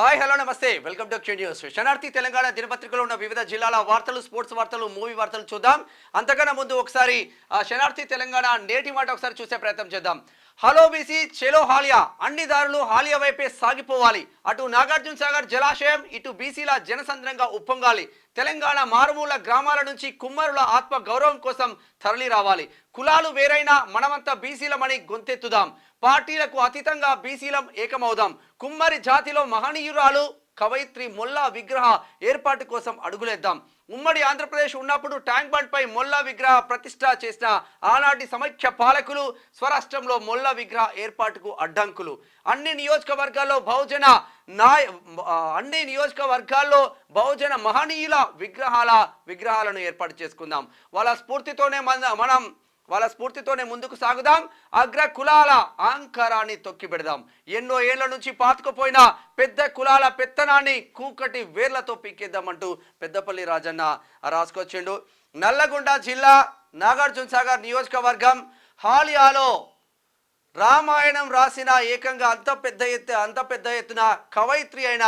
Hi hello నమస్తే welcome to Q news. Sanarthi Telangana దినపత్రికలో ఉన్న వివిధ జిల్లాల వార్తలు, స్పోర్ట్స్ వార్తలు, మూవీ వార్తలు చూద్దాం. అంతకన్నా ముందు ఒకసారి శనార్థి తెలంగాణ నేటి మాట ఒకసారి చూసే ప్రయత్నం చేద్దాం. హలో బీసీ చెలో హాలియా, అన్ని దారులు హాలియా వైపే సాగిపోవాలి. అటు నాగార్జున సాగర్ జలాశయం, ఇటు బీసీల జనసంద్రంగా ఉప్పొంగాలి. తెలంగాణ మారుమూల గ్రామాల నుంచి కుమ్మరుల ఆత్మ గౌరవం కోసం తరలి రావాలి. కులాలు వేరైనా మనమంతా బీసీలమని గొంతెత్తుదాం. పార్టీలకు అతీతంగా బీసీలం ఏకమవుదాం. కుమ్మరి జాతిలో మహనీయురాలు కవయిత్రి మొల్లా విగ్రహ ఏర్పాటు కోసం అడుగులేద్దాం. ఉమ్మడి ఆంధ్రప్రదేశ్ ఉన్నప్పుడు ట్యాంక్ బండ్ పై మొల్లా విగ్రహ ప్రతిష్ఠ చేసిన ఆనాటి సమైక్య పాలకులు స్వరాష్ట్రంలో మొల్లా విగ్రహ ఏర్పాటుకు అడ్డంకులు. అన్ని నియోజకవర్గాల్లో బహుజన మహనీయుల విగ్రహాలను ఏర్పాటు చేసుకుందాం. వాళ్ళ స్ఫూర్తితోనే ముందుకు సాగుదాం. అగ్ర కులాల అహంకారాన్ని తొక్కిపెడదాం. ఎన్నో ఏళ్ల నుంచి పాతుకుపోయిన పెద్ద కులాల పెత్తనాన్ని కూకటి వేర్లతో పీకేద్దామంటూ పెద్దపల్లి రాజన్న రాసుకొచ్చిండు. నల్లగొండ జిల్లా నాగార్జున సాగర్ నియోజకవర్గం హాలియాలో రామాయణం రాసిన ఏకంగా అంత పెద్ద ఎత్తున కవయిత్రి అయిన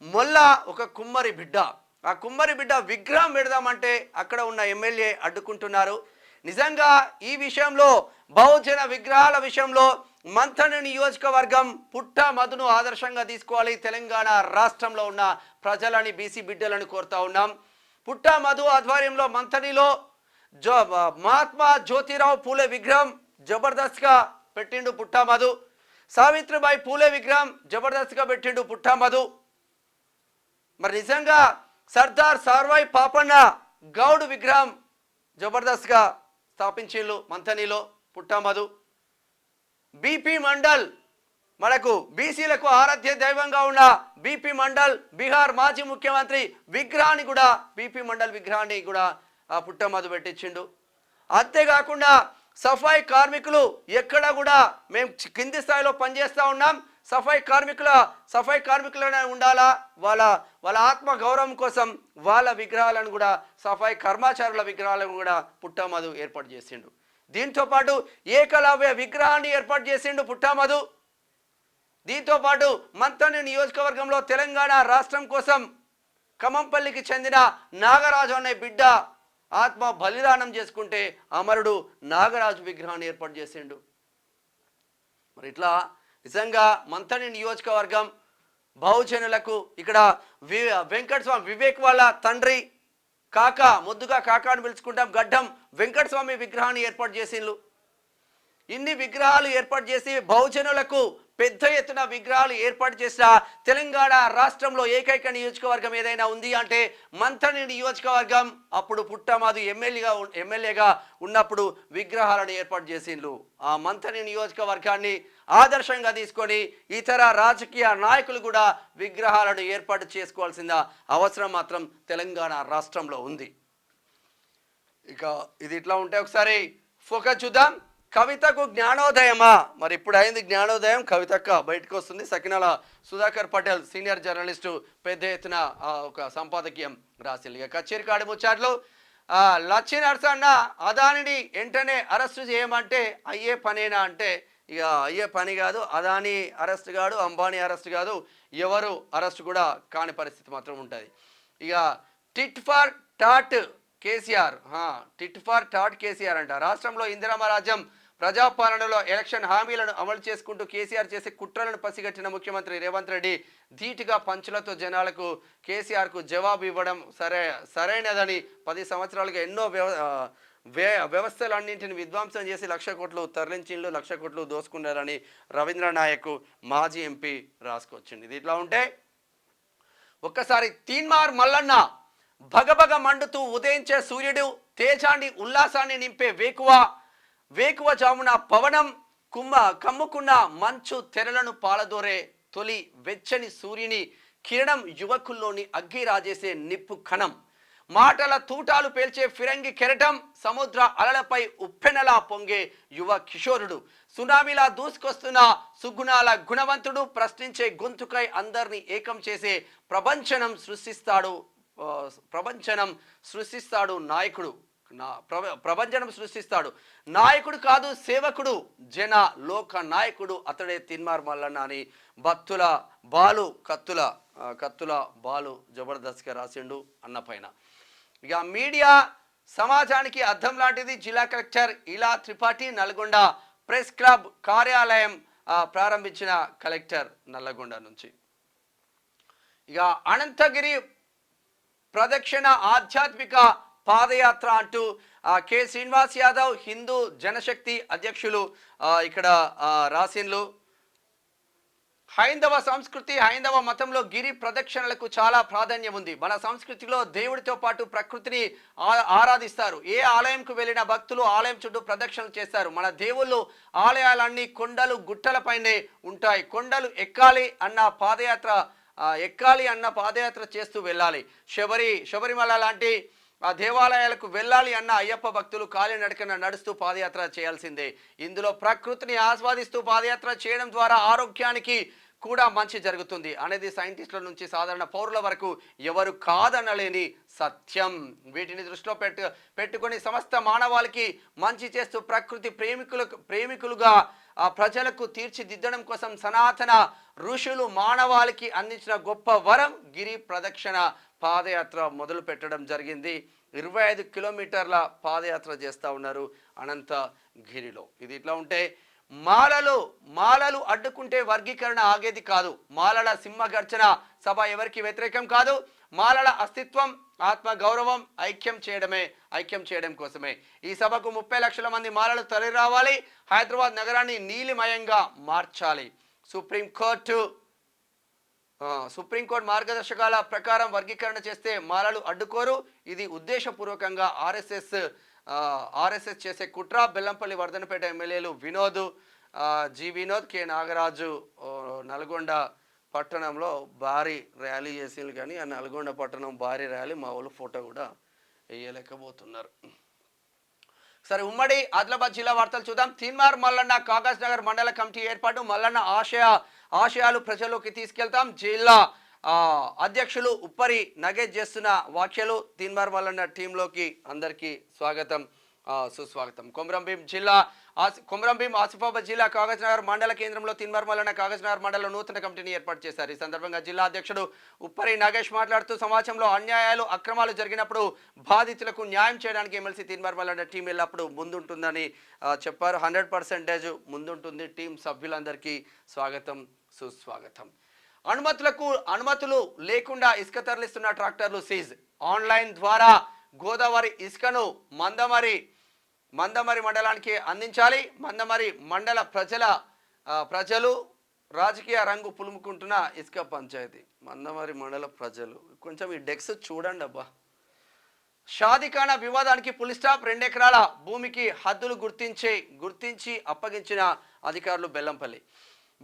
మొల్లా ఒక కుమ్మరి బిడ్డ. ఆ కుమ్మరి బిడ్డ విగ్రహం పెడదామంటే అక్కడ ఉన్న ఎమ్మెల్యే అడ్డుకుంటున్నారు. నిజంగా ఈ విషయంలో బహుజన విగ్రహాల విషయంలో మంథని నియోజకవర్గం పుట్ట మధును ఆదర్శంగా తీసుకోవాలి. తెలంగాణ రాష్ట్రంలో ఉన్న ప్రజలని, బీసీ బిడ్డలను కోరుతా ఉన్నాం. పుట్ట మధు ఆధ్వర్యంలో మంథనిలో మహాత్మా జ్యోతిరావు పూలే విగ్రహం జబర్దస్త్గా పెట్టిండు పుట్ట మధు. సావిత్రిబాయి పూలే విగ్రహం జబర్దస్త్గా పెట్టిండు పుట్ట మధు. మరి నిజంగా సర్దార్ సార్వాయి పాపన్న గౌడ్ విగ్రహం జబర్దస్త్గా స్థాపించిళ్ళు మంథనిలో పుట్ట మధు. బీపీ మండల్, మనకు బీసీలకు ఆరాధ్య దైవంగా ఉన్న బీపీ మండల్ బీహార్ మాజీ ముఖ్యమంత్రి విగ్రహాన్ని కూడా పుట్ట మధు పెట్టించిండు. అంతేకాకుండా సఫాయి కార్మికులు ఎక్కడ కూడా మేము కింది స్థాయిలో పనిచేస్తూ ఉన్నాం, సఫాయి కార్మికులనే ఉండాలా, వాళ్ళ ఆత్మ గౌరవం కోసం వాళ్ళ విగ్రహాలను కూడా, సఫాయి కర్మచారుల విగ్రహాలను కూడా పుట్ట మధు ఏర్పాటు చేసిండు. దీంతో పాటు ఏకలవ్య విగ్రహాన్ని ఏర్పాటు చేసిండు పుట్ట మధు. దీంతో పాటు మంథని నియోజకవర్గంలో తెలంగాణ రాష్ట్రం కోసం ఖమ్మంపల్లికి చెందిన నాగరాజు అనే బిడ్డ ఆత్మ బలిదానం చేసుకుంటే అమరుడు నాగరాజు విగ్రహాన్ని ఏర్పాటు చేసిండు. మరి ఇట్లా నిజంగా మంథని నియోజకవర్గం బహుజనులకు ఇక్కడ వెంకటస్వామి, వివేక్ వాళ్ళ తండ్రి ముద్దుగా కాకాని పిలుచుకుంటాం, గడ్డం వెంకటస్వామి విగ్రహాన్ని ఏర్పాటు చేసిండ్రు. ఇన్ని విగ్రహాలు ఏర్పాటు చేసి బహుజనులకు పెద్ద ఎత్తున విగ్రహాలు ఏర్పాటు చేసిన తెలంగాణ రాష్ట్రంలో ఏకైక నియోజకవర్గం ఏదైనా ఉంది అంటే మంథని నియోజకవర్గం. అప్పుడు పుట్ట మధు ఎమ్మెల్యేగా ఉన్నప్పుడు విగ్రహాలను ఏర్పాటు చేసిండ్రు. ఆ మంథని నియోజకవర్గాన్ని ఆదర్శంగా తీసుకొని ఇతర రాజకీయ నాయకులు కూడా విగ్రహాలను ఏర్పాటు చేసుకోవాల్సిన అవసరం మాత్రం తెలంగాణ రాష్ట్రంలో ఉంది. ఇక ఇది ఇట్లా ఉంటే ఒకసారి ఫోకస్ చూద్దాం. కవితకు జ్ఞానోదయమా? మరి ఇప్పుడు అయింది జ్ఞానోదయం. కవితక్క బయటకు వస్తుంది. సకినాల సుధాకర్ పటేల్ సీనియర్ జర్నలిస్టు పెద్ద ఎత్తున ఒక సంపాదకీయం రాసిల్లు. ఇక కచేరి కాడి ముచ్చాట్లు లచ్చి నరసన్న అదానిని వెంటనే అరెస్టు చేయమంటే అయ్యే పనేనా అంటే ఇక అయ్యే పని కాదు. అదాని అరెస్ట్ కాదు, అంబానీ అరెస్ట్ కాదు, ఎవరు అరెస్ట్ కూడా కాని పరిస్థితి మాత్రం ఉంటుంది. ఇక టిట్ ఫర్ టాట్ కేసీఆర్ అంట. రాష్ట్రంలో ఇందిరమ్మ రాజ్యం ప్రజాపాలనలో ఎలక్షన్ హామీలను అమలు చేసుకుంటూ కేసీఆర్ చేసే కుట్రలను పసిగట్టిన ముఖ్యమంత్రి రేవంత్ రెడ్డి ధీటుగా పంచులతో జనాలకు కేసీఆర్కు జవాబు ఇవ్వడం సరైనదని 10 సంవత్సరాలుగా ఎన్నో వ్యవస్థలన్నింటిని విధ్వంసం చేసి 1,00,000 కోట్లు తరలించిండ్లు, 1,00,000 కోట్లు దోసుకున్నారని రవీంద్ర నాయక్ మాజీ ఎంపీ రాసుకొచ్చింది. ఇది ఇట్లా ఉంటే ఒక్కసారి తీన్మార్ మల్లన్న భగభగ మండుతూ ఉదయించే సూర్యుడు, తేజాన్ని ఉల్లాసాన్ని నింపే వేకువ జామున పవనం కమ్ముకున్న మంచు తెరలను పాలదోరే తొలి వెచ్చని సూర్యుని కిరణం, యువకుల్లోని అగ్గి రాజేసే నిప్పు కణం, మాటల తూటాలు పేల్చే ఫిరంగి కెరటం, సముద్ర అలలపై ఉప్పెనలా పొంగే యువ కిషోరుడు, సునామీలా దూసుకొస్తున్న సుగుణాల గుణవంతుడు, ప్రశ్నించే గొంతుకై అందరినీ ఏకం చేసే ప్రపంచనం సృష్టిస్తాడు నాయకుడు. ప్రభంజనం సృష్టిస్తాడు. నాయకుడు కాదు సేవకుడు, జన లోక నాయకుడు అతడే తీన్మార్ మల్లన్న అని భక్తుల బాలు కత్తుల బాలు జబర్దస్త్గా రాసిండు అన్న పైన. ఇక మీడియా సమాజానికి అద్దం లాంటిది. జిల్లా కలెక్టర్ ఇలా త్రిపాఠి నల్గొండ ప్రెస్ క్లబ్ కార్యాలయం ప్రారంభించిన కలెక్టర్ నల్లగొండ నుంచి. ఇక అనంతగిరి ప్రదక్షిణ ఆధ్యాత్మిక పాదయాత్ర అంటూ కె శ్రీనివాస్ యాదవ్ హిందూ జనశక్తి అధ్యక్షులు ఇక్కడ రాసిన్లు. హైందవ సంస్కృతి హైందవ మతంలో గిరి ప్రదక్షిణలకు చాలా ప్రాధాన్యం ఉంది. మన సంస్కృతిలో దేవుడితో పాటు ప్రకృతిని ఆరాధిస్తారు. ఏ ఆలయంకు వెళ్ళిన భక్తులు ఆలయం చుట్టూ ప్రదక్షిణలు చేస్తారు. మన దేవుళ్ళు ఆలయాలన్నీ కొండలు గుట్టలపైనే ఉంటాయి. కొండలు ఎక్కాలి అన్న పాదయాత్ర చేస్తూ వెళ్ళాలి. శబరిమల లాంటి దేవాలయాలకు వెళ్ళాలి అన్న అయ్యప్ప భక్తులు కాలినడకన నడుస్తూ పాదయాత్ర చేయాల్సిందే. ఇందులో ప్రకృతిని ఆస్వాదిస్తూ పాదయాత్ర చేయడం ద్వారా ఆరోగ్యానికి కూడా మంచి జరుగుతుంది అనేది సైంటిస్టుల నుంచి సాధారణ పౌరుల వరకు ఎవరు కాదనలేని సత్యం. వీటిని దృష్టిలో పెట్టుకొని సమస్త మానవాళికి మంచి చేస్తూ ప్రకృతి ప్రేమికులుగా ప్రజలకు తీర్చిదిద్దడం కోసం సనాతన ఋషులు మానవాళికి అందించిన గొప్ప వరం గిరి ప్రదక్షిణ పాదయాత్ర మొదలు పెట్టడం జరిగింది. 25 కిలోమీటర్ల పాదయాత్ర చేస్తూ ఉన్నారు అనంతగిరిలో. ఇది ఇట్లా ఉంటే మాలలు అడ్డుకుంటే వర్గీకరణ ఆగేది కాదు. మాలల సింహగర్జన సభ ఎవరికి వ్యతిరేకం కాదు. మాలల అస్తిత్వం ఆత్మ గౌరవం ఐక్యం చేయడం కోసమే. ఈ సభకు 30 లక్షల మంది మాలలు తరలి రావాలి. హైదరాబాద్ నగరాన్ని నీలిమయంగా మార్చాలి. సుప్రీంకోర్టు మార్గదర్శకాల ప్రకారం వర్గీకరణ చేస్తే మాలలు అడ్డుకోరు. ఇది ఉద్దేశపూర్వకంగా ఆర్ఎస్ఎస్ చేసే కుట్ర. బెల్లంపల్లి వర్ధనపేట ఎమ్మెల్యేలు వినోద్ కె నాగరాజు నల్గొండ పట్టణంలో భారీ ర్యాలీ చేసింది. కానీ ఆ నల్గొండ పట్టణం భారీ ర్యాలీ మా వాళ్ళు ఫోటో కూడా వేయలేకపోతున్నారు. సరే, ఉమ్మడి ఆదిలాబాద్ జిల్లా వార్తలు చూద్దాం. తీన్మార్ మల్లన్న కాగజ్ నగర్ మండల కమిటీ ఏర్పాటు. మల్లన్న ఆశయాలు ప్రజల్లోకి తీసుకెళ్తాం. జిల్లా అధ్యక్షులు ఉప్పరి నగేష్ చేస్తున్న వ్యాఖ్యలు. తీన్మార్ మల్లన్న టీంలోకి అందరికీ స్వాగతం సుస్వాగతం. కొమరంభీం ఆసిఫాబాద్ జిల్లా కాగజ్ నగర్ మండల కేంద్రంలో తీన్మార్ మల్లన్న కాగజ్ నగర్ మండల నూతన కమిటీని ఏర్పాటు చేశారు. ఈ సందర్భంగా జిల్లా అధ్యక్షుడు ఉప్పరి నాగేష్ మాట్లాడుతూ సమాజంలో అన్యాయాలు అక్రమాలు జరిగినప్పుడు బాధితులకు న్యాయం చేయడానికి ఎమ్మెల్సీ తీన్మార్ మల్లన్న టీం ఎల్లప్పుడూ ముందుంటుందని చెప్పారు. 100% ముందుంటుంది. టీం సభ్యులందరికీ స్వాగతం సుస్వాగతం. అనుమతులు లేకుండా ఇసుక తరలిస్తున్న ట్రాక్టర్లు సీజ్. ఆన్లైన్ ద్వారా గోదావరి ఇసుకను మందమరి మండలానికి అందించాలి. మందమరి మండల ప్రజలు రాజకీయ రంగు పులుముకుంటున్న ఇసుక పంచాయతీ. మందమరి మండల ప్రజలు కొంచెం ఈ డెక్స్ చూడండి అబ్బా. షాదిఖానా వివాదానికి పులి స్టాప్. 2 ఎకరాల భూమికి హద్దులు గుర్తించి అప్పగించిన అధికారులు బెల్లంపల్లి.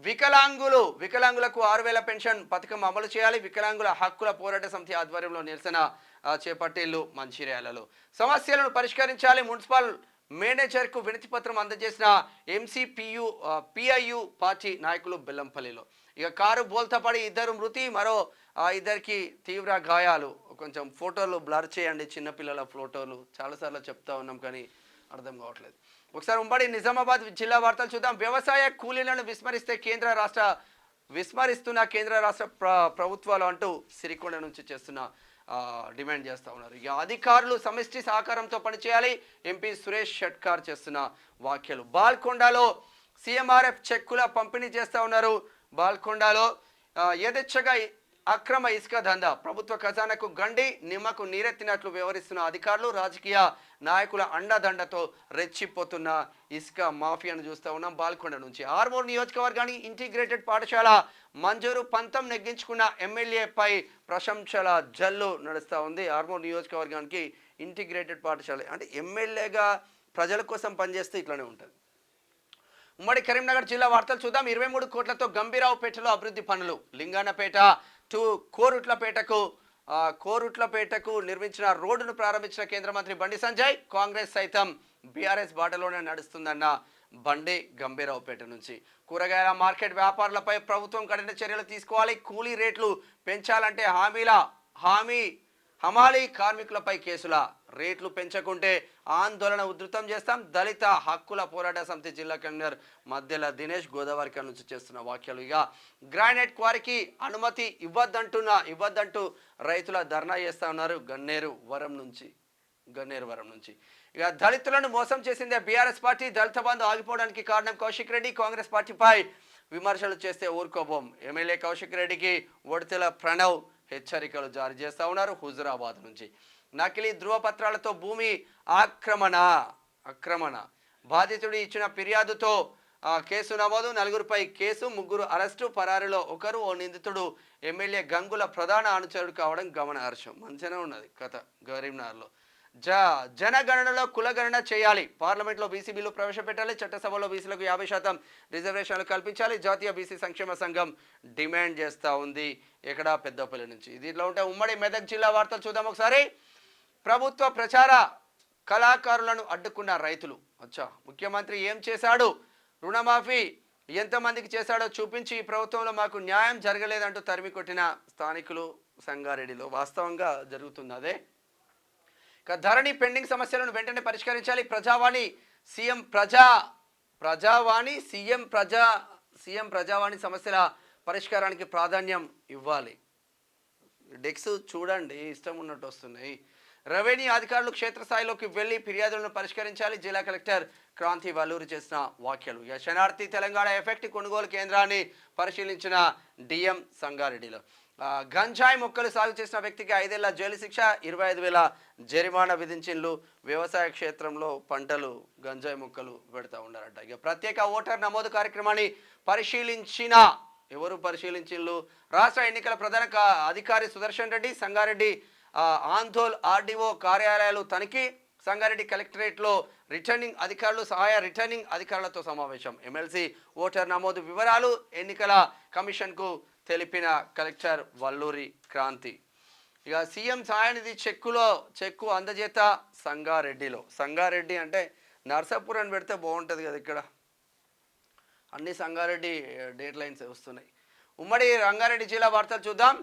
వికలాంగులకు 6,000 పెన్షన్ పథకం అమలు చేయాలి. వికలాంగుల హక్కుల పోరాట సమితి ఆధ్వర్యంలో నిరసన చేపట్టిల్లు మంచిర్యాలలో. సమస్యలను పరిష్కరించాలి. మున్సిపల్ మేనేజర్కు వినతి పత్రం అందజేసిన పిఐయు పార్టీ నాయకులు బెల్లంపల్లిలో. ఇక కారు బోల్తపడి 2 మృతి, మరో 2కి తీవ్ర గాయాలు. కొంచెం ఫోటోలు బ్లర్ చేయండి, చిన్నపిల్లల ఫోటోలు. చాలాసార్లు చెప్తా ఉన్నాం కానీ అర్థం కావట్లేదు. ఒకసారి ఉమ్మడి నిజామాబాద్ జిల్లా వార్తలు చూద్దాం. వ్యవసాయ కూలీలను విస్మరిస్తున్న కేంద్ర రాష్ట్ర ప్రభుత్వాలు అంటూ సిరికొండ నుంచి డిమాండ్ చేస్తూ ఉన్నారు. ఇక అధికారులు సమిష్టి సహకారంతో పనిచేయాలి. ఎంపీ సురేష్ షట్కార్ చేస్తున్న వ్యాఖ్యలు. బాల్కొండలో సిఎంఆర్ఎఫ్ చెక్కుల పంపిణీ చేస్తూ ఉన్నారు. బాల్కొండలో యథేచ్ఛగా అక్రమ ఇసుక దందా. ప్రభుత్వ ఖజానాకు గండి నిమ్మకు నీరెత్తినట్లు వ్యవహరిస్తున్న అధికారులు, రాజకీయ నాయకుల అండదండతో రెచ్చిపోతున్న ఇసుక మాఫియాను చూస్తూ ఉన్నాం. బాల్కొండ నుంచి ఆర్మూర్ నియోజకవర్గానికి ఇంటిగ్రేటెడ్ పాఠశాల మంజూరు. పంతం నెగ్గించుకున్న ఎమ్మెల్యేపై ప్రశంసల జల్లు నడుస్తూ ఉంది. ఆర్మూర్ నియోజకవర్గానికి ఇంటిగ్రేటెడ్ పాఠశాల అంటే ఎమ్మెల్యేగా ప్రజల కోసం పనిచేస్తే ఇట్లానే ఉంటుంది. ఉమ్మడి కరీంనగర్ జిల్లా వార్తలు చూద్దాం. 23 కోట్లతో గంభీరావుపేటలో అభివృద్ధి పనులు. లింగానపేట టు కోరుట్లపేటకు నిర్మించిన రోడ్డును ప్రారంభించిన కేంద్ర మంత్రి బండి సంజయ్. కాంగ్రెస్ సైతం బీఆర్ఎస్ బాటలోనే నడుస్తుందన్న బండి గంభీరావుపేట నుంచి. కూరగాయల మార్కెట్ వ్యాపారులపై ప్రభుత్వం కఠిన చర్యలు తీసుకోవాలి. కూలీ రేట్లు పెంచాలంటే హమాలీ కార్మికులపై కేసుల రేట్లు పెంచకుంటే ఆందోళన ఉధృతం చేస్తాం. దళిత హక్కుల పోరాట సమితి జిల్లా కన్వీనర్ మధ్యల దినేష్ గోదావరి నుంచి చేస్తున్న వ్యాఖ్యలు. ఇక గ్రానైట్ క్వారీకి అనుమతి ఇవ్వద్దంటూ రైతుల ధర్నా చేస్తా ఉన్నారు గన్నేరు వరం నుంచి. ఇక దళితులను మోసం చేసిందే బీఆర్ఎస్ పార్టీ. దళిత బంధు ఆగిపోవడానికి కారణం కౌశిక్ రెడ్డి. కాంగ్రెస్ పార్టీపై విమర్శలు చేస్తే ఊరుకోబోం. ఎమ్మెల్యే కౌశిక్ రెడ్డికి ఒడితెల ప్రణవ్ హెచ్చరికలు జారీ చేస్తా ఉన్నారు. హుజురాబాద్ నుంచి నకిలీ ధృవపత్రాలతో భూమి ఆక్రమణ బాధితుడు ఇచ్చిన ఫిర్యాదుతో కేసు నమోదు. 4గురిపై కేసు, 3 అరెస్టు. పరారీలో ఒకరు, ఓ నిందితుడు ఎమ్మెల్యే గంగుల ప్రధాన అనుచరుడు కావడం గమనార్హం. మంచిగానే ఉన్నది కథ. గరీంనగర్లో జనగణనలో కులగణన చేయాలి. పార్లమెంట్లో బీసీ బిల్లు ప్రవేశపెట్టాలి. చట్టసభలో బీసీలకు 50% రిజర్వేషన్లు కల్పించాలి. జాతీయ బీసీ సంక్షేమ సంఘం డిమాండ్ చేస్తూ ఉంది. ఎక్కడ పెద్దపల్లి నుంచి. దీంట్లో ఉంటే ఉమ్మడి మెదక్ జిల్లా వార్తలు చూద్దాం ఒకసారి. ప్రభుత్వ ప్రచార కళాకారులను అడ్డుకున్న రైతులు. ముఖ్యమంత్రి ఏం చేశాడు, రుణమాఫీ ఎంతమందికి చేశాడో చూపించి ఈ ప్రభుత్వంలో మాకు న్యాయం జరగలేదంటూ తరిమి కొట్టిన స్థానికులు సంగారెడ్డిలో. వాస్తవంగా జరుగుతుంది అదే. ధరణి పెండింగ్ సమస్యలను వెంటనే పరిష్కరించాలి. సీఎం ప్రజావాణి సమస్యల పరిష్కారానికి ప్రాధాన్యం ఇవ్వాలి. డెక్స్ చూడండి, ఇష్టం ఉన్నట్టు వస్తున్నాయి. రెవెన్యూ అధికారులు క్షేత్రస్థాయిలోకి వెళ్లి ఫిర్యాదులను పరిష్కరించాలి. జిల్లా కలెక్టర్ క్రాంతి వల్లూరి చేసిన వ్యాఖ్యలు. శనార్థి తెలంగాణ ఎఫెక్ట్ కొనుగోలు కేంద్రాన్ని పరిశీలించిన డిఎం సంగారెడ్డిలో. గంజాయి మొక్కలు సాగు చేసిన వ్యక్తికి 5 ఏళ్ల జైలు శిక్ష, 25,000 జరిమానా విధించిండ్లు. వ్యవసాయ క్షేత్రంలో పంటలు గంజాయి మొక్కలు పెడతా ఉన్నారట. ఇక ప్రత్యేక ఓటర్ నమోదు కార్యక్రమాన్ని పరిశీలించిండ్లు. రాష్ట్ర ఎన్నికల ప్రధాన అధికారి సుదర్శన్ రెడ్డి. సంగారెడ్డి ఆందోళ్ ఆర్డీఓ కార్యాలయాలు తనిఖీ. సంగారెడ్డి కలెక్టరేట్లో సహాయ రిటర్నింగ్ అధికారులతో సమావేశం. ఎమ్మెల్సీ ఓటర్ నమోదు వివరాలు ఎన్నికల కమిషన్కు తెలిపిన కలెక్టర్ వల్లూరి క్రాంతి. ఇక సీఎం సహాయనిధి చెక్కు అందజేత సంగారెడ్డి అంటే నర్సాపూర్ అని పెడితే బాగుంటుంది కదా. ఇక్కడ అన్ని సంగారెడ్డి డేట్ లైన్స్ వస్తున్నాయి. ఉమ్మడి రంగారెడ్డి జిల్లా వార్తలు చూద్దాం.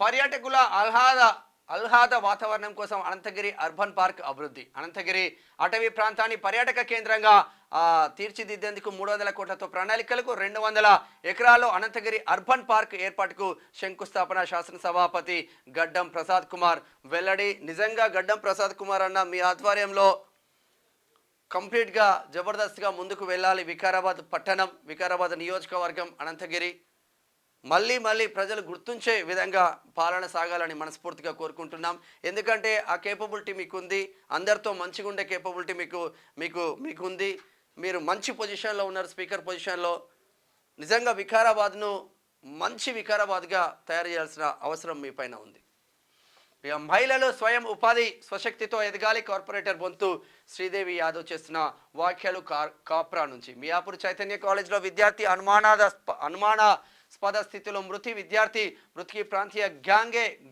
పర్యాటకుల ఆహ్లాద వాతావరణం కోసం అనంతగిరి అర్బన్ పార్క్ అభివృద్ధి. అనంతగిరి అటవీ ప్రాంతాన్ని పర్యాటక కేంద్రంగా తీర్చిదిద్దేందుకు 300 కోట్లతో ప్రణాళికలకు 200 ఎకరాల్లో అనంతగిరి అర్బన్ పార్క్ ఏర్పాటుకు శంకుస్థాపన. శాసనసభాపతి గడ్డం ప్రసాద్ కుమార్ వెల్లడి. నిజంగా గడ్డం ప్రసాద్ కుమార్ అన్న మీ ఆధ్వర్యంలో కంప్లీట్గా జబర్దస్త్గా ముందుకు వెళ్ళాలి. వికారాబాద్ పట్టణం, వికారాబాద్ నియోజకవర్గం, అనంతగిరి మళ్ళీ ప్రజలు గుర్తుంచే విధంగా పాలన సాగాలని మనస్ఫూర్తిగా కోరుకుంటున్నాం. ఎందుకంటే ఆ కేపబిలిటీ మీకుంది. అందరితో మంచిగా ఉండే కేపబిలిటీ మీకుంది. మీరు మంచి పొజిషన్లో ఉన్నారు, స్పీకర్ పొజిషన్లో. నిజంగా వికారాబాద్ను మంచి వికారాబాద్గా తయారు చేయాల్సిన అవసరం మీ పైన ఉంది. ఇక మహిళలు స్వయం ఉపాధి స్వశక్తితో ఎదగాలి. కార్పొరేటర్ బొంతు శ్రీదేవి యాదవ్ చేస్తున్న వ్యాఖ్యలు కాప్రా నుంచి. మియాపూర్ చైతన్య కాలేజ్లో విద్యార్థి అనుమానాస్పద స్థితిలో మృతికి ప్రాంతీయ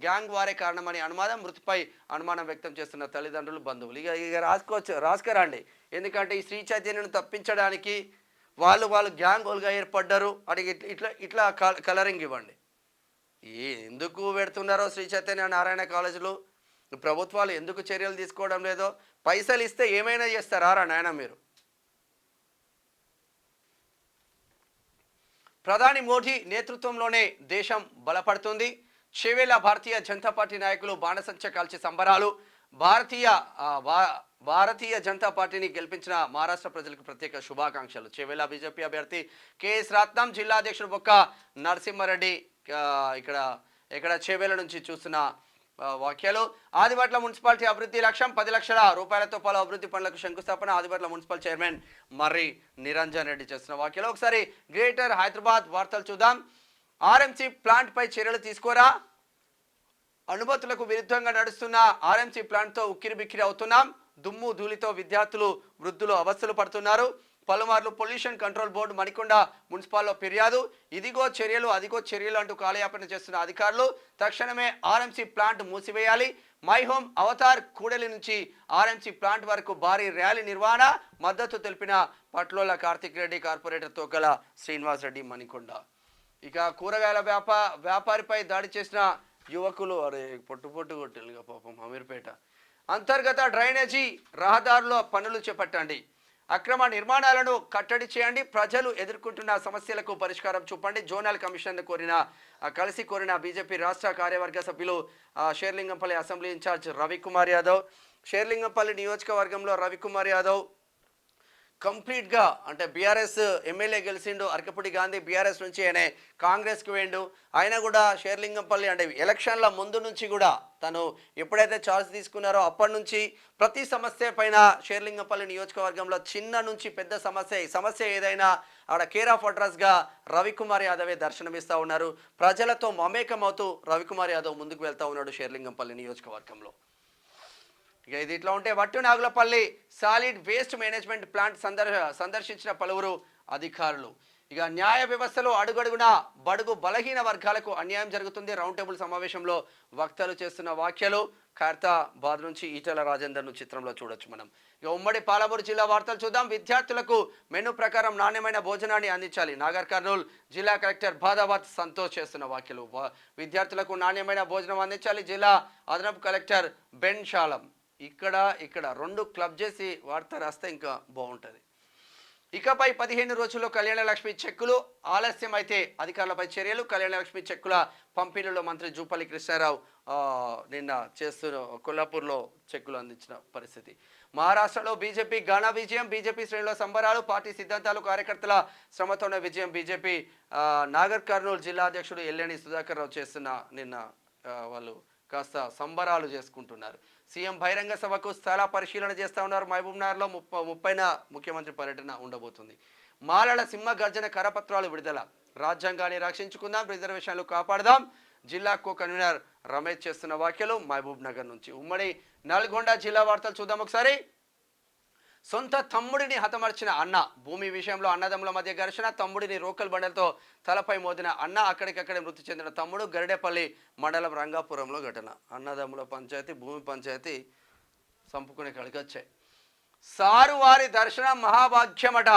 గ్యాంగ్ వారే కారణమని అనుమానం. మృతిపై అనుమానం వ్యక్తం చేస్తున్న తల్లిదండ్రులు, బంధువులు. ఇక రాసుకరండి. ఎందుకంటే ఈ శ్రీ చైతన్యను తప్పించడానికి వాళ్ళు గ్యాంగ్గా ఏర్పడ్డారు. అడిగి ఇట్లా కలరింగ్ ఇవ్వండి. ఎందుకు పెడుతున్నారో శ్రీ చైతన్య నారాయణ కాలేజీలో ప్రభుత్వాలు ఎందుకు చర్యలు తీసుకోవడం లేదో. పైసలు ఇస్తే ఏమైనా చేస్తారా నాయన మీరు? ప్రధాని మోడీ నేతృత్వంలోనే దేశం బలపడుతుంది. చేవేళ్ల భారతీయ జనతా పార్టీ నాయకులు బాణసంచ కాల్చి సంబరాలు. భారతీయ జనతా పార్టీని గెలిపించిన మహారాష్ట్ర ప్రజలకు ప్రత్యేక శుభాకాంక్షలు. చేవేళ్ల బీజేపీ అభ్యర్థి కేఎస్ రత్నం, జిల్లా అధ్యక్షుడు బొక్క నరసింహారెడ్డి ఇక్కడ చేవేళ్ల నుంచి చూస్తున్న వ్యాఖ్యలు. ఆదివాట్ల మున్సిపాలిటీ అభివృద్ధి లక్ష్యం 10 లక్షల రూపాయలతో పలు అభివృద్ధి పనులకు శంకుస్థాపన. ఆదివాట్ల మున్సిపల్ చైర్మన్ మర్రి నిరంజన్ రెడ్డి చేస్తున్న వ్యాఖ్యలు. ఒకసారి గ్రేటర్ హైదరాబాద్ వార్తలు చూద్దాం. ఆర్ఎంసీ ప్లాంట్ పై చర్యలు తీసుకోరా. అనుమతులకు విరుద్ధంగా నడుస్తున్న ఆర్ఎంసీ ప్లాంట్ తో ఉక్కిరిబిక్కిరి అవుతున్నాం. దుమ్ము ధూళితో విద్యార్థులు, వృద్ధులు అవస్థలు పడుతున్నారు. పలుమార్లు పొల్యూషన్ కంట్రోల్ బోర్డు మణికొండ మున్సిపాల్లో ఫిర్యాదు. ఇదిగో చర్యలు అదిగో చర్యలు అంటూ కాలయాపన చేస్తున్న అధికారులు. తక్షణమే ఆర్ఎంసీ ప్లాంట్ మూసివేయాలి. మై హోమ్ అవతార్ కూడలి నుంచి ఆర్ఎంసీ ప్లాంట్ వరకు భారీ ర్యాలీ నిర్వహణ. మద్దతు తెలిపిన పట్లోల కార్తిక్ రెడ్డి, కార్పొరేటర్ తోకల శ్రీనివాస్ రెడ్డి, మణికొండ. ఇక కూరగాయల వ్యాపారిపై దాడి చేసిన యువకులు అరే పొట్టు పొట్టు కొట్టిల్లుగా పాపం అమీర్పేట. అంతర్గత డ్రైనేజీ రహదారుల పనులు చేపట్టండి, అక్రమ నిర్మాణాలను కట్టడి చేయండి, ప్రజలు ఎదుర్కొంటున్న సమస్యలకు పరిష్కారం చూపండి. జోనల్ కమిషన్ కలిసి కోరిన బీజేపీ రాష్ట్ర కార్యవర్గ సభ్యులు షేర్లింగంపల్లి అసెంబ్లీ ఇన్ఛార్జ్ రవికుమార్ యాదవ్. షేర్లింగంపల్లి నియోజకవర్గంలో రవికుమార్ యాదవ్ కంప్లీట్గా అంటే బీఆర్ఎస్ ఎమ్మెల్యే గెలిచిండు, అరకపూడి గాంధీ బీఆర్ఎస్ నుంచి ఆయన కాంగ్రెస్కి వేయండు. ఆయన కూడా షేర్లింగంపల్లి అంటే ఎలక్షన్ల ముందు నుంచి కూడా తను ఎప్పుడైతే ఛార్జ్ తీసుకున్నారో అప్పటి నుంచి ప్రతి సమస్య పైన షేర్లింగంపల్లి నియోజకవర్గంలో చిన్న నుంచి పెద్ద సమస్య ఏదైనా ఆడ కేర్ ఆఫ్ అడ్రస్గా రవికుమార్ యాదవే దర్శనమిస్తూ ఉన్నారు. ప్రజలతో మమేకమవుతూ రవికుమార్ యాదవ్ ముందుకు వెళ్తూ ఉన్నాడు షేర్లింగంపల్లి నియోజకవర్గంలో. ఇక ఇది ఇట్లా ఉంటే Vattinagulapalli solid waste management plant సందర్శించిన పలువురు అధికారులు. ఇక న్యాయ వ్యవస్థలో అడుగడుగునా బడుగు బలహీన వర్గాలకు అన్యాయం జరుగుతుంది. రౌండ్ టేబుల్ సమావేశంలో వక్తలు చేస్తున్న వ్యాఖ్యలు. ఖైరతాబాద్ నుంచి ఈటెల రాజేందర్ను చిత్రంలో చూడొచ్చు మనం. ఇక ఉమ్మడి పాలమూరు జిల్లా వార్తలు చూద్దాం. విద్యార్థులకు మెనూ ప్రకారం నాణ్యమైన భోజనాన్ని అందించాలి. నాగర్ కర్నూల్ జిల్లా కలెక్టర్ బాదావత్ సంతోష్ చేస్తున్న వ్యాఖ్యలు. విద్యార్థులకు నాణ్యమైన భోజనం అందించాలి. జిల్లా అదనపు కలెక్టర్ బెన్ షాలం. ఇక్కడ రెండు క్లబ్ చేసి వార్త రాస్తే ఇంకా బాగుంటుంది. ఇకపై 15 రోజుల్లో కళ్యాణ లక్ష్మి చెక్కులు, ఆలస్యం అయితే అధికారులపై చర్యలు. కళ్యాణ లక్ష్మి చెక్కుల పంపిణీలో మంత్రి జూపల్లి కృష్ణారావు నిన్న కొల్లాపూర్లో చెక్కులు అందించిన పరిస్థితి. మహారాష్ట్రలో బీజేపీ ఘన విజయం, బీజేపీ శ్రేణుల సంబరాలు, పార్టీ సిద్ధాంతాలు కార్యకర్తల శ్రమతోనే విజయం. బీజేపీ నాగర్ కర్నూలు జిల్లా అధ్యక్షుడు ఎల్లేని సుధాకర్ రావు చేస్తున్న నిన్న వాళ్ళు కాస్త సంబరాలు చేసుకుంటున్నారు. సీఎం బహిరంగ సభకు స్థల పరిశీలన చేస్తూ ఉన్నారు. మహబూబ్నగర్లో 30న ముఖ్యమంత్రి పర్యటన ఉండబోతుంది. మాలల సింహ గర్జన కరపత్రాలు విడుదల. రాజ్యాంగాన్ని రక్షించుకుందాం, రిజర్వేషన్లు కాపాడదాం. జిల్లా కో కన్వీనర్ రమేష్ చేస్తున్న వ్యాఖ్యలు మహబూబ్నగర్ నుంచి. ఉమ్మడి నల్గొండ జిల్లా వార్తలు చూద్దాం ఒకసారి. సొంత తమ్ముడిని హతమర్చిన అన్న. భూమి విషయంలో అన్నదమ్ముల మధ్య ఘర్షణ. తమ్ముడిని రోకల్ బండలతో తలపై మోదిన అన్న, అక్కడికక్కడే మృతి చెందిన తమ్ముడు. గరిడేపల్లి మండలం రంగాపురంలో ఘటన. అన్నదమ్ముల పంచాయతీ, భూమి పంచాయతీ చంపుకునే కాడికి వచ్చాయి. సారు వారి దర్శనం మహాభాగ్యమట.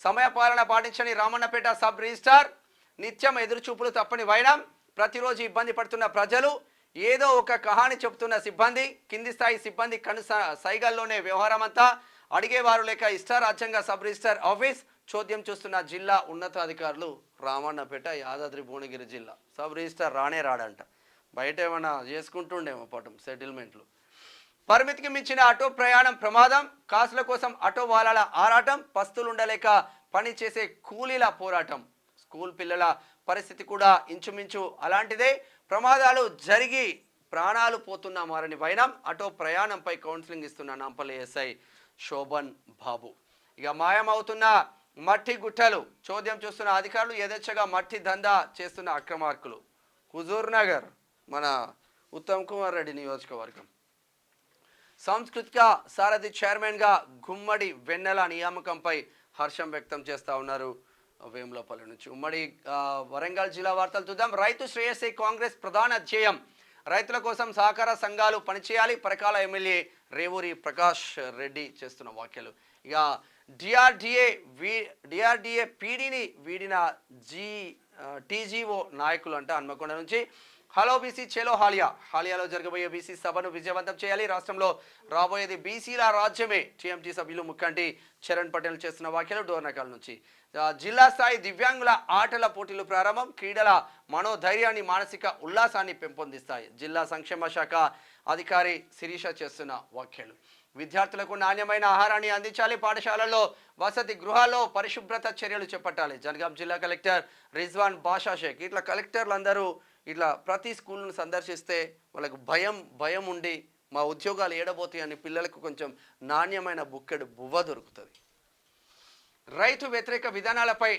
సమయపాలన పాటించని రామన్నపేట సబ్ రిజిస్ట్రార్. నిత్యం ఎదురుచూపులు తప్పని వైనం. ప్రతిరోజు ఇబ్బంది పడుతున్న ప్రజలు. ఏదో ఒక కహాని చెబుతున్న సిబ్బంది. కింది స్థాయి సిబ్బంది సైగల్లోనే వ్యవహారం అంతా. అడిగేవారు లేక ఇష్టారాజ్యంగ సబ్ రిజిస్టర్ ఆఫీస్. చోద్యం చూస్తున్న జిల్లా ఉన్నతాధికారులు. రామన్నపేట యాదాద్రి భువనగిరి జిల్లా సబ్ రిజిస్టర్ రాడంట. బయట ఏమైనా చేసుకుంటుండేమో పాఠం సెటిల్మెంట్లు. పరిమితికి మించిన ఆటో ప్రయాణం ప్రమాదం. కాసుల కోసం ఆటో వాలాల ఆరాటం. పస్తులుండలేక పని చేసే కూలీల పోరాటం. స్కూల్ పిల్లల పరిస్థితి కూడా ఇంచుమించు అలాంటిదే. ప్రమాదాలు జరిగి ప్రాణాలు పోతున్న మారని వైనం. ఆటో ప్రయాణంపై కౌన్సిలింగ్ ఇస్తున్న నాంపల్లి ఎస్ఐ శోభన్ బాబు. ఇక మాయమవుతున్న మట్టి గుట్టలు. చోద్యం చూస్తున్న అధికారులు. యథేచ్ఛగా మట్టి దందా చేస్తున్న అక్రమార్కులు. హుజూర్ నగర్ మన ఉత్తమ్ కుమార్ రెడ్డి నియోజకవర్గం. సాంస్కృతిక సారథి చైర్మన్గా గుమ్మడి వెన్నెల నియామకంపై హర్షం వ్యక్తం చేస్తూ ఉన్నారు వేములపల్లి నుంచి. ఉమ్మడి వరంగల్ జిల్లా వార్తలు చూద్దాం. రైతు శ్రేయస్సే కాంగ్రెస్ ప్రధాన ధ్యేయం. రైతుల కోసం సహకార సంఘాలు పనిచేయాలి. పరకాల ఎమ్మెల్యే రేవూరి ప్రకాష్ రెడ్డి చేస్తున్న వ్యాఖ్యలు. ఇక డిఆర్డిఏ పీడీని వీడిన టీజీఓ నాయకులు అంట హన్మకొండ నుంచి. హలో బీసీ చెలో హాలియాలో జరగబోయే బీసీ సభను విజయవంతం చేయాలి. రాష్ట్రంలో రాబోయేది బీసీల రాజ్యమే. టీఎంటీ సభ్యులు ముక్కంటి చరణ్ పటేల్ చేస్తున్న వ్యాఖ్యలు డోర్నకల్ నుంచి. జిల్లా స్థాయి దివ్యాంగుల ఆటల పోటీలు ప్రారంభం. క్రీడల మనోధైర్యాన్ని, మానసిక ఉల్లాసాన్ని పెంపొందిస్తాయి. జిల్లా సంక్షేమ శాఖ అధికారి శిరీష చేస్తున్న వ్యాఖ్యలు. విద్యార్థులకు నాణ్యమైన ఆహారాన్ని అందించాలి. పాఠశాలల్లో, వసతి గృహాల్లో పరిశుభ్రత చర్యలు చేపట్టాలి. జనగాం జిల్లా కలెక్టర్ రిజ్వాన్ బాషా షేక్. ఇట్లా కలెక్టర్లు అందరూ ఇట్లా ప్రతి స్కూల్ను సందర్శిస్తే వాళ్ళకు భయం ఉండి మా ఉద్యోగాలు ఏడబోతాయి అని పిల్లలకు కొంచెం నాణ్యమైన బుక్కెడు బువ్వ దొరుకుతుంది. రైతు వ్యతిరేక విధానాలపై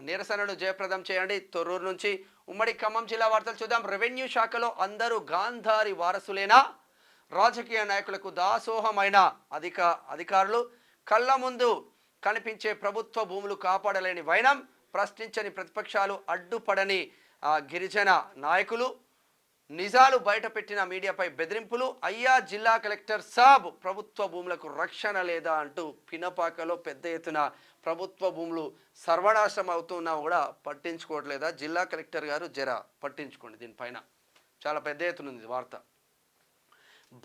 నిరసనను జయప్రదం చేయండి. తొర్రూరు నుంచి. ఉమ్మడి ఖమ్మం జిల్లా వార్తలు చూద్దాం. రెవెన్యూ శాఖలో అందరూ గాంధారి వారసులేనా? రాజకీయ నాయకులకు దాసోహమైన అధికారులు. కళ్ళ ముందు కనిపించే ప్రభుత్వ భూములు కాపాడలేని వైనం. ప్రశ్నించని ప్రతిపక్షాలు, అడ్డుపడని గిరిజన నాయకులు. నిజాలు బయటపెట్టిన మీడియాపై బెదిరింపులు. అయ్యా జిల్లా కలెక్టర్ సాబ్, ప్రభుత్వ భూములకు రక్షణ లేదా అంటూ పినపాకలో పెద్ద ఎత్తున ప్రభుత్వ భూములు సర్వనాశనం అవుతున్నా కూడా పట్టించుకోవట్లేదా? జిల్లా కలెక్టర్ గారు జర పట్టించుకోండి. దీనిపైన చాలా పెద్ద ఎత్తున ఉంది వార్త.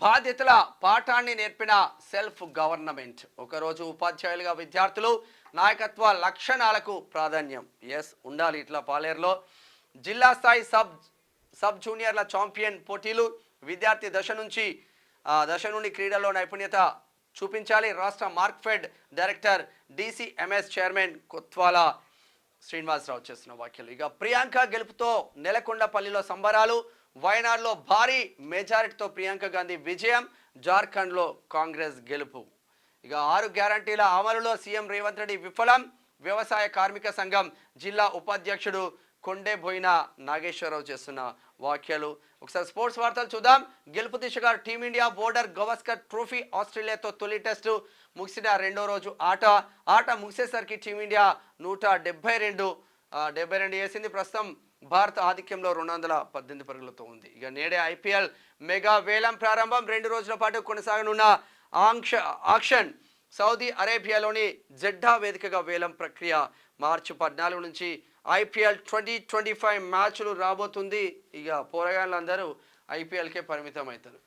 బాధ్యతల పాఠాన్ని నేర్పిన సెల్ఫ్ గవర్నమెంట్. ఒకరోజు ఉపాధ్యాయులుగా విద్యార్థులు నాయకత్వ లక్షణాలకు ప్రాధాన్యం. ఎస్, ఉండాలి. ఇట్లా పాలేరులో జిల్లా స్థాయి సబ్ జూనియర్ల ఛాంపియన్ పోటీలు. విద్యార్థి దశ నుండి క్రీడల్లో నైపుణ్యత చూపించాలి. రాష్ట్ర Markfed director DCMS chairman Kothwala Srinivasa Rao చేస్తున్న వ్యాఖ్యలు. ఇక ప్రియాంక గెలుపుతో నెలకొండపల్లిలో సంబరాలు. వయనాడులో భారీ మెజారిటీతో ప్రియాంక గాంధీ విజయం. జార్ఖండ్లో కాంగ్రెస్ గెలుపు. ఇక 6 గ్యారంటీల అమలులో సీఎం రేవంత్ రెడ్డి విఫలం. వ్యవసాయ కార్మిక సంఘం జిల్లా ఉపాధ్యక్షుడు కొండేబోయిన నాగేశ్వరరావు చేస్తున్న వ్యాఖ్యలు. ఒకసారి స్పోర్ట్స్ వార్తలు చూద్దాం. గెలుపు దిశగా టీమిండియా బోర్డర్ గవస్కర్ ట్రోఫీ. ఆస్ట్రేలియాతో తొలి టెస్టు ముగిసిన రెండో రోజు ఆట ముగిసేసరికి టీమిండియా 172 వేసింది. ప్రస్తుతం భారత ఆధిక్యంలో 218 పరుగులతో ఉంది. ఇక నేడే ఐపీఎల్ మెగా వేలం ప్రారంభం. 2 రోజుల పాటు కొనసాగనున్న ఆక్షన్ సౌదీ అరేబియాలోని జెడ్డా వేదికగా వేలం ప్రక్రియ. మార్చి 14 నుంచి ఐపీఎల్ 2025 మ్యాచ్లు రాబోతుంది. ఇక పోరగాళ్ళందరూ ఐపీఎల్కే పరిమితం అవుతారు.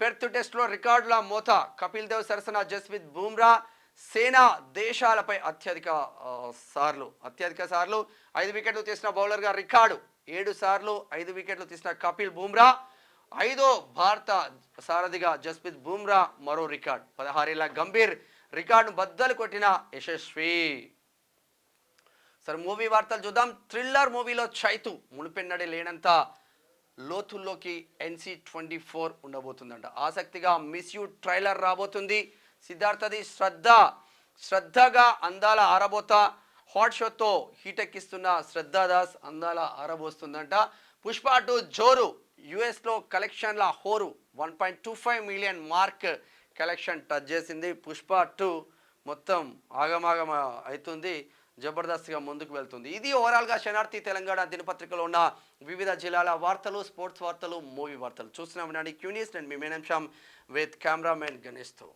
పెర్త్ టెస్ట్లో రికార్డుల మోత. కపిల్ దేవ్ సరసన జస్ప్రీత్ బుమ్రా. సేనా దేశాలపై అత్యధిక సార్లు 5 వికెట్లు తీసిన బౌలర్గా రికార్డు. 7 సార్లు 5 వికెట్లు తీసిన కపిల్ బుమ్రా. 5వ భారత సారథిగా జస్ప్రీత్ బుమ్రా మరో రికార్డు. 16 ఏళ్ల గంభీర్ రికార్డును బద్దలు కొట్టిన యశస్వి. సరే, మూవీ వార్తలు చూద్దాం. థ్రిల్లర్ మూవీలో చైతు మునిపెన్నడి లేనంత లోతుల్లోకి NC24 ఉండబోతుందంట. ఆసక్తిగా మిస్ యూ ట్రైలర్ రాబోతుంది. సిద్ధార్థది శ్రద్ధగా అందాల ఆరబోత. హాట్ షోతో హీటెక్కిస్తున్న శ్రద్ధాదాస్ అందాల ఆరబోస్తుందంట. పుష్ప 2 జోరు. యుఎస్లో కలెక్షన్ల హోరు. 1.25 మిలియన్ మార్క్ కలెక్షన్ టచ్ చేసింది. పుష్ప 2 మొత్తం ఆగమాగమ అవుతుంది. జబర్దస్త్గా ముందుకు వెళ్తుంది. ఇది ఓవరాల్గా శనార్థి తెలంగాణ దినపత్రికలో ఉన్న వివిధ జిల్లాల వార్తలు, స్పోర్ట్స్ వార్తలు, మూవీ వార్తలు చూస్తున్నాం. క్యూనియస్. నేను మీ మేనం శ్యామ్ విత్ కెమెరామెన్ గణేష్తో.